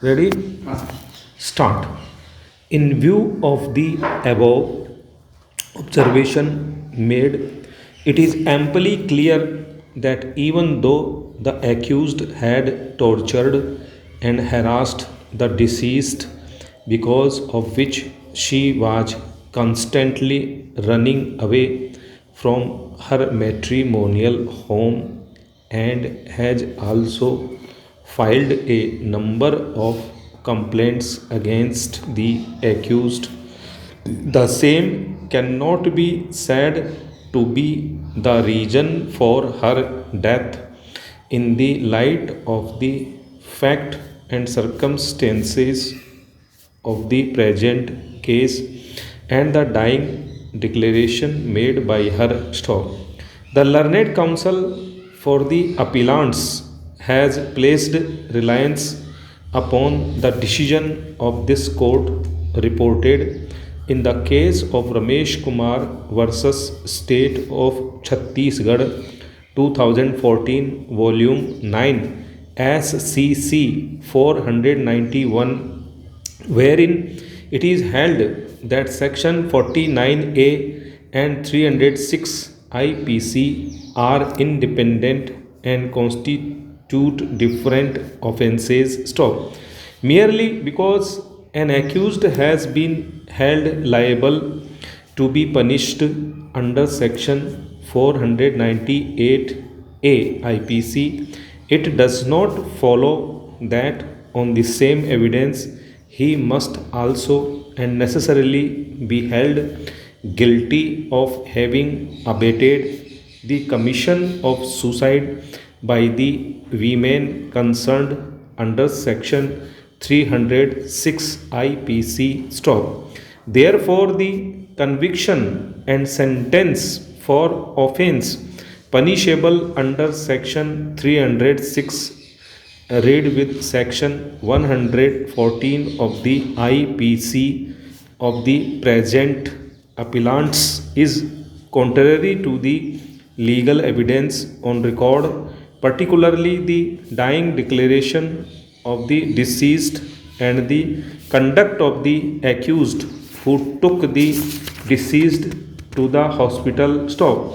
Ready? Start. In view of the above observation made, it is amply clear that even though the accused had tortured and harassed the deceased, because of which she was constantly running away from her matrimonial home and has also filed a number of complaints against the accused. The same cannot be said to be the reason for her death in the light of the fact and circumstances of the present case and the dying declaration made by her stop. The learned counsel for the appellants has placed reliance upon the decision of this court reported in the case of Ramesh Kumar versus State of Chhattisgarh 2014 volume 9 SCC 491, wherein it is held that section 49A and 306 IPC are independent and constitute different offences. Stop. Merely because an accused has been held liable to be punished under section 498A IPC, it does not follow that on the same evidence he must also and necessarily be held guilty of having abetted the commission of suicide by the women concerned under section 306 IPC. Stop. Therefore, the conviction and sentence for offense punishable under section 306 read with section 114 of the IPC of the present appellants is contrary to the legal evidence on record, particularly the dying declaration of the deceased and the conduct of the accused who took the deceased to the hospital. Stop.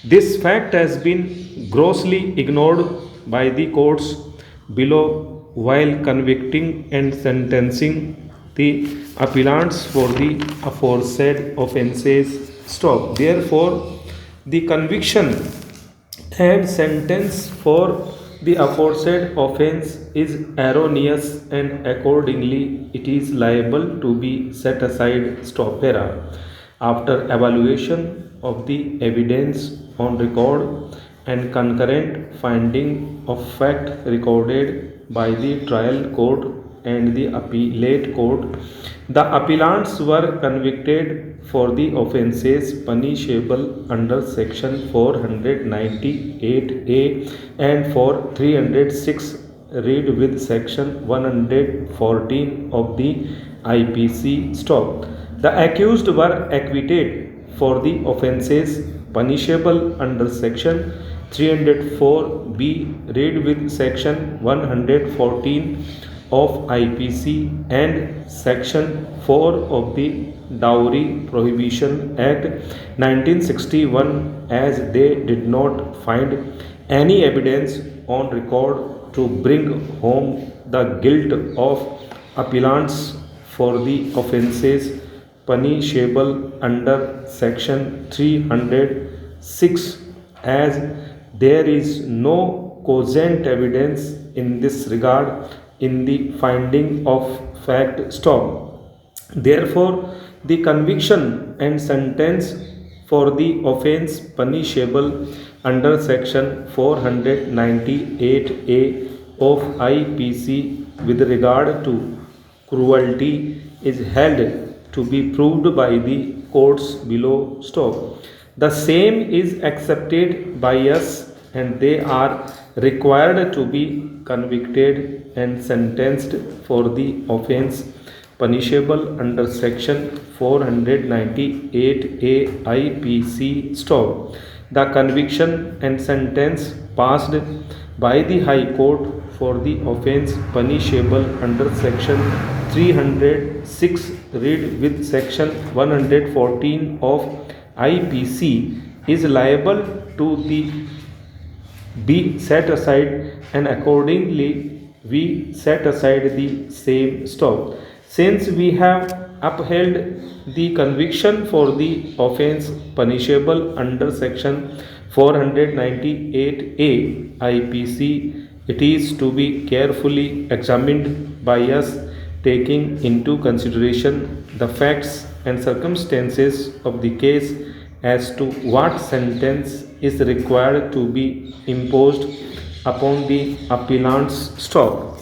This fact has been grossly ignored by the courts below while convicting and sentencing the appellants for the aforesaid offences. Stop. Therefore, the conviction and sentence for the aforesaid offence is erroneous and accordingly it is liable to be set aside. Stop. After evaluation of the evidence on record and concurrent finding of fact recorded by the trial court and the appellate court, the appellants were convicted for the offences punishable under section 498A and for 306 read with section 114 of the IPC. Stop. The accused were acquitted for the offences punishable under section 304B read with section 114 of IPC and section 4 of the Dowry Prohibition Act 1961, as they did not find any evidence on record to bring home the guilt of appellants for the offences punishable under section 306, as there is no cogent evidence in this regard in the finding of fact. Stop. Therefore, the conviction and sentence for the offence punishable under section 498A of IPC with regard to cruelty is held to be proved by the courts below. Stop. The same is accepted by us and they are required to be convicted and sentenced for the offence punishable under section 498A IPC. Stop. The conviction and sentence passed by the High Court for the offence punishable under section 306 read with section 114 of IPC is liable to be set aside, and accordingly we set aside the same stop. Since we have upheld the conviction for the offence punishable under section 498A IPC, it is to be carefully examined by us, taking into consideration the facts and circumstances of the case as to what sentence is required to be imposed upon the appellant's stop.